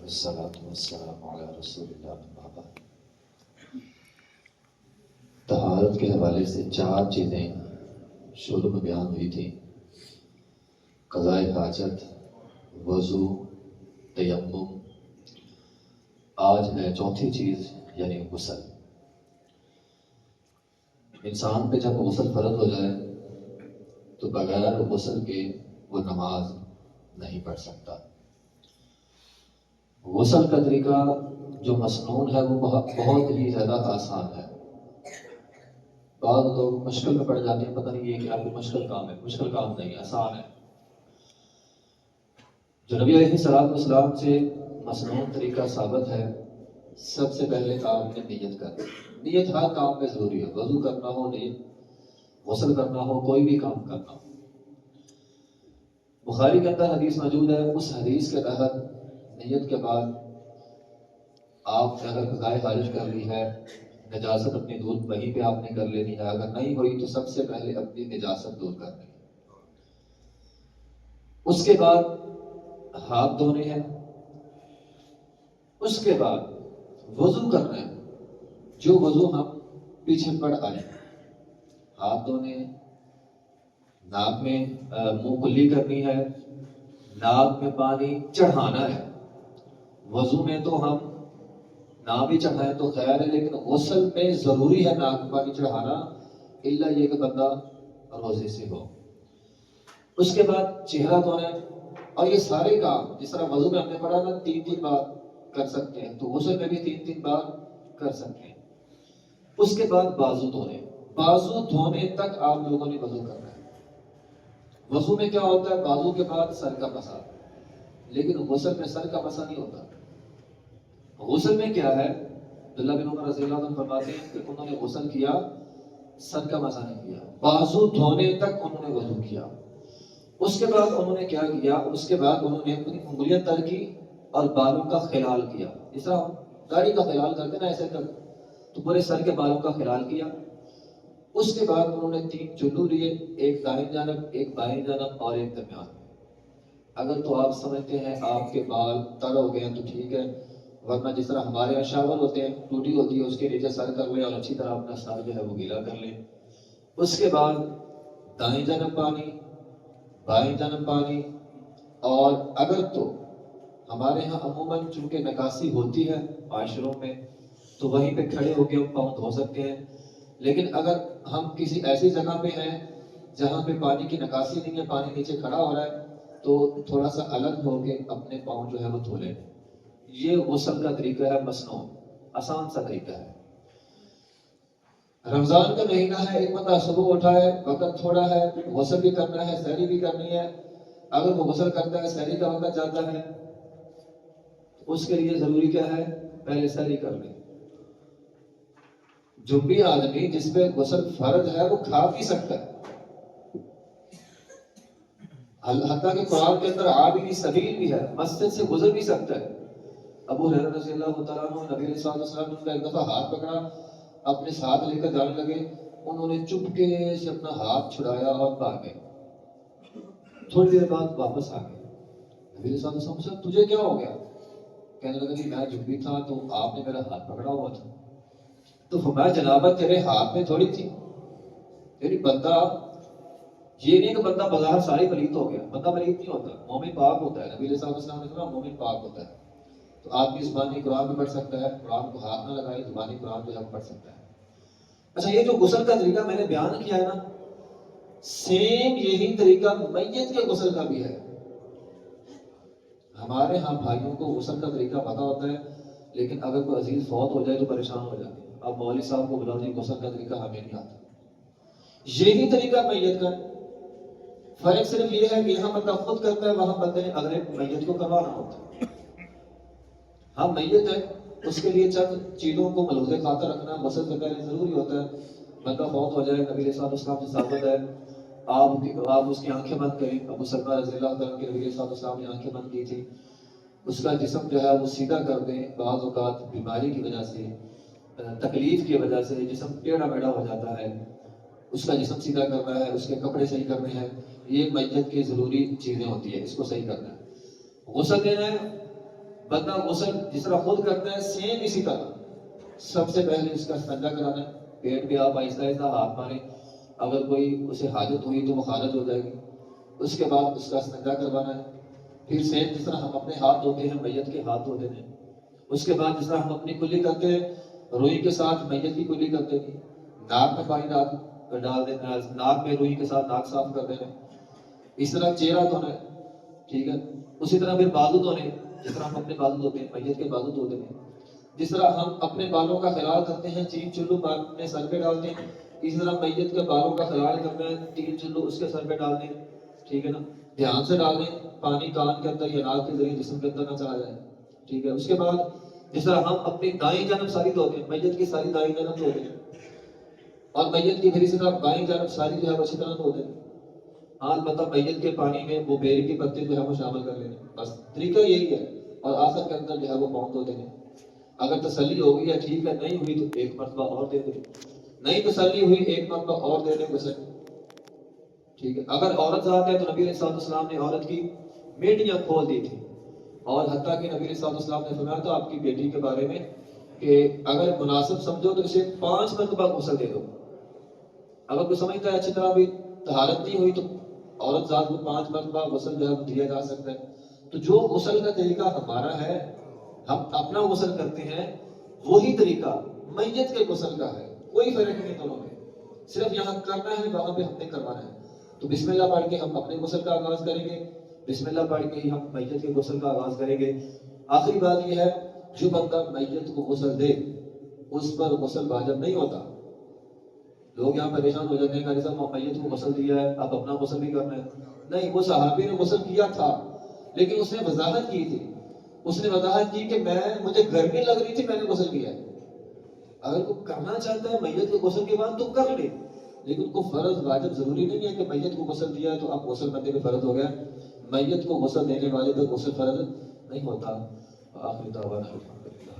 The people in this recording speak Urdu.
والصلاة والسلام علی رسول اللہ اما بعد۔ طہارت کے حوالے سے 4 چیزیں شروع میں بیان ہوئی تھیں: قضاء حاجت، وضو، تیمم۔ آج ہے 4تھی چیز یعنی غسل۔ انسان پہ جب غسل فرض ہو جائے تو بغیر غسل کے وہ نماز نہیں پڑھ سکتا۔ غسل کا طریقہ جو مسنون ہے وہ بہت ہی زیادہ آسان ہے۔ بعض لوگ مشکل میں پڑ جاتے ہیں، پتہ نہیں یہ کہ آپ کو مشکل کام ہے۔ مشکل کام نہیں، آسان ہے۔ جو نبی علیہ الصلوۃ والسلام سے مسنون طریقہ ثابت ہے، سب سے پہلے آپ نے نیت کرنی۔ نیت ہر کام میں ضروری ہے، وضو کرنا ہو نیت، غسل کرنا ہو، کوئی بھی کام کرنا ہو۔ بخاری کے اندر حدیث موجود ہے، اس حدیث کے تحت نیت کے بعد آپ نے اگر قضاء حاجت کر لی ہے، نجاست اپنی دور وہیں پہ آپ نے کر لینی ہے، اگر نہیں ہوئی تو سب سے پہلے اپنی نجاست دور کرنی ہے۔ اس کے بعد ہاتھ دھونے ہیں، اس کے بعد وضو کرنا ہے، جو وضو ہم پیچھے پڑ آئے۔ ہاتھ دھونے ہیں، ناک میں منہ کلی کرنی ہے، ناک میں پانی چڑھانا ہے۔ وضو میں تو ہم نہ بھی چڑھائیں تو خیر ہے، لیکن غسل میں ضروری ہے ناک میں پانی چڑھانا، الا یہ کہ بندہ روزے سے ہو۔ اس کے بعد چہرہ دھونا ہے، اور یہ سارے کام جس طرح وضو میں ہم نے پڑھا نا 3 بار کر سکتے ہیں، تو غسل میں بھی 3 بار کر سکتے ہیں۔ اس کے بعد بازو دھونے۔ بازو دھونے تک آپ لوگوں نے وضو کرنا ہے۔ وضو میں کیا ہوتا ہے؟ بازو کے بعد سر کا مسا، لیکن غسل میں سر کا مسا نہیں ہوتا۔ غسل میں کیا ہے؟ عبداللہ بن عمر رضی اللہ عنہ فرماتے ہیں کہ انہوں نے غسل کیا، سر کا مسا نہیں کیا، بازو دھونے تک انہوں نے وضو کیا۔ اس کے بعد انہوں نے کیا کیا؟ اس کے بعد انہوں نے اپنی انگلیاں تر کی اور بالوں کا خلال کیا۔ اس طرح داڑھی کا خلال کرتے نا، ایسے کر تو پورے سر کے بالوں کا خلال کیا۔ اس کے بعد انہوں نے 3 چلو لیے، ایک دائیں جانب، ایک بائیں جانب اور ایک درمیان میں۔ اگر تو آپ سمجھتے ہیں آپ کے بال تر ہو گئے ہیں تو ٹھیک ہے، ورنہ جس طرح ہمارے یہاں شاور ہوتے ہیں، ٹوٹی ہوتی ہے، اس کے نیچے سر کر لیں اور اچھی طرح اپنا سر جو ہے وہ گیلا کر لیں۔ اس کے بعد دائیں جانب پانی، بائیں جانب پانی، اور اگر تو ہمارے ہاں عموماً چونکہ نکاسی ہوتی ہے معاشروں میں، تو وہیں پہ کھڑے ہو کے ہم پاؤں دھو سکتے ہیں، لیکن اگر ہم کسی ایسی جگہ پہ ہیں جہاں پہ پانی کی نکاسی نہیں ہے، پانی نیچے کھڑا ہو رہا ہے، تو تھوڑا سا الگ ہو کے اپنے پاؤں جو ہے وہ دھو لیں۔ یہ غسل کا طریقہ ہے مسنون، آسان سا طریقہ ہے۔ رمضان کا مہینہ ہے، ایک بندہ صبح اٹھا ہے، وقت تھوڑا ہے، غسل بھی کرنا ہے، سحری بھی کرنی ہے۔ اگر وہ غسل کرتا ہے، سحری کا وقت جاتا ہے، تو اس کے لیے ضروری کیا ہے؟ پہلے سحری کر لیں۔ جو بھی آدمی جس پہ غسل فرض ہے وہ کھا بھی سکتا ہے، حتیٰ کہ قرآن کے اندر عابری سبیل بھی ہے، مسجد سے گزر بھی سکتا ہے۔ ابو ہریرہ رضی اللہ تعالیٰ عنہ نبی علیہ الصلوۃ والسلام نے ان کا ایک دفعہ ہاتھ پکڑا، اپنے ساتھ لے کر جانے لگے، انہوں نے چپکے سے اپنا ہاتھ چھڑایا اور بھاگ گئے۔ تھوڑی دیر بعد واپس آ گئے۔ نبی علیہ الصلوۃ والسلام سے تجھے کیا ہو گیا؟ کہنے لگا کہ میں جب بھی تھا تو آپ نے میرا ہاتھ پکڑا ہوا تھا۔ تو فرمایا جنابت تیرے ہاتھ میں تھوڑی تھی، تیری بندہ، یہ نہیں کہ بندہ بظاہر ساری پلیت ہو گیا، بندہ پلیت نہیں ہوتا، مومن پاک ہوتا ہے۔ نبی علیہ الصلوۃ والسلام نے فرمایا مومن پاک ہوتا ہے۔ تو آدمی زبانی قرآن بھی پڑھ سکتا ہے، قرآن کو ہاتھ نہ لگائے، زبانی قرآن جو ہے پڑھ سکتا ہے۔ اچھا، یہ جو غسل کا طریقہ میں نے بیان کیا ہے نا، سیم یہی طریقہ میت کے غسل کا بھی ہے۔ ہمارے ہاں بھائیوں کو غسل کا طریقہ پتہ ہوتا ہے، لیکن اگر کوئی عزیز فوت ہو جائے تو پریشان ہو جاتے ہیں۔ اب مولوی صاحب کو بلا دیں، غسل کا طریقہ ہمیں نہیں آتا۔ یہی طریقہ میت کا ہے، فرق صرف یہ ہے کہ یہاں بندہ خود کرتا ہے، وہاں بندے نے اگلے میت کو کروانا ہوتا ہے۔ ہم میت ہے، اس کے لیے چند چیزوں کو ملحوظ خاطر رکھنا غسل سے پہلے ضروری ہوتا ہے۔ بندہ فوت ہو جائے، نبی علیہ الصلوۃ والسلام سے ثابت ہے، آپ اس کی آنکھیں بند کریں۔ ابو سلمہ رضی اللہ عنہ کے نبی علیہ الصلوۃ والسلام نے آنکھیں بند کی تھی، اس کا جسم جو ہے وہ سیدھا کر دیں۔ بعض اوقات بیماری کی وجہ سے، تکلیف کی وجہ سے جسم ٹیڑھا میڑھا ہو جاتا ہے، اس کا جسم سیدھا کرنا ہے، اس کے کپڑے صحیح کرنے ہیں، یہ میت کی ضروری چیزیں ہوتی ہیں، اس کو صحیح کرنا ہے۔ غسل دینا ہے، بندہ غسل جس طرح خود کرتا ہے سیم اسی طرح سب سے پہلے اس کا استنجا کرانا ہے. پیٹ پہ آپ آہستہ آہستہ ہاتھ ماریں, اگر کوئی اسے حاجت ہوئی تو وہ خارج ہو جائے گی. اس کے بعد اس کا استنجا کروانا ہے. پھر سیم جس طرح ہم اپنے ہاتھ دھوتے ہیں میت کے ہاتھ دھوتے ہیں, اس کے بعد جس طرح ہم اپنی کلی کرتے ہیں روئی کے ساتھ میت کی کلی کرتے ہیں, ناک میں پانی ڈال دینا ہے, ناک میں روئی کے ساتھ ناک صاف کر دینا ہے. اس طرح چہرہ دھونا ہے, ٹھیک ہے. اسی طرح پھر بازو دھونے, جس طرح ہم اپنے بازو دھوتے ہیں میت کے بازو دھوتے ہیں. جس طرح ہم اپنے بالوں کا خیال کرتے ہیں 3 چلو اپنے سر پہ ڈالتے ہیں, اسی طرح میت کے بالوں کا خیال کرنا ہے 3 چلو اس کے سر پہ ڈالنے ہیں, ٹھیک ہے نا. دھیان سے ڈالیں, پانی کان کے اندر یا ناک کے ذریعے جسم کے اندر نہ چلا جائے, ٹھیک ہے. اس کے بعد جس طرح ہم اپنی دائیں جانب ساری دھوتے ہیں میت کی ساری دائیں جانب دھوتے ہیں, اور میت کی پھر اسی طرح بائیں جانب ساری جو ہے اسی طرح دھوتے ہیں. ہاں البتہ میت کے پانی میں وہ بیری کی پتے جو ہے وہ شامل کر لینے, بس طریقہ یہی ہے. اور آخر کے اندر جو ہے وہ پاؤں دھوتے ہیں. اگر تسلی ہو گئی ہے ٹھیک ہے, نہیں ہوئی تو 1 مرتبہ اور دے دیں, نہیں تسلی ہوئی 1 مرتبہ اور دے دیں غسل, ٹھیک ہے. اگر عورت ذات ہے تو نبی علیہ السلام نے عورت کی میڈیاں کھول دی تھی, اور حتیٰ کہ نبی علیہ السلام نے فرمایا تھا آپ کی بیٹی کے بارے میں کہ اگر مناسب سمجھو تو اسے 5 مرتبہ غسل دے دو. اگر کوئی سمجھتا ہے اچھی طرح بھی طہارت نہیں ہوئی تو عورت ذات کو 5 مرتبہ غسل جو ہے دیا جا سکتا ہے. تو جو غسل کا طریقہ ہمارا ہے, ہم اپنا غسل کرتے ہیں, وہی طریقہ میت کے غسل کا ہے, کوئی فرق نہیں دونوں میں. صرف یہاں کرنا ہے, وہاں پہ ہم نے کروانا ہے. تو بسم اللہ پڑھ کے ہم اپنے غسل کا آغاز کریں گے, بسم اللہ پڑھ کے ہی ہم میت کے غسل کا آغاز کریں گے. آخری بات یہ ہے, جو بندہ میت کو غسل دے اس پر غسل واجب نہیں ہوتا. لوگ یہاں پریشان ہو جاتے ہیں کہ صاحب میت کو غسل دیا ہے اب اپنا غسل بھی کرنا ہے. نہیں, وہ صحابی نے غسل کیا تھا لیکن اس نے وضاحت کی تھی. اس نے وضاحت کی کہ مجھے گرمی لگ رہی تھی, میں نے غسل کیا ہے. اگر کوئی کرنا چاہتا ہے میت کے غسل کے بعد تو کر لے, لیکن کو فرض واجب ضروری نہیں ہے کہ میت کو غسل دیا ہے تو اب غسل بندے پہ فرض ہو گیا. میت کو غسل دینے والے پہ غسل فرض نہیں ہوتا. آخری دعوانا الحمدللہ.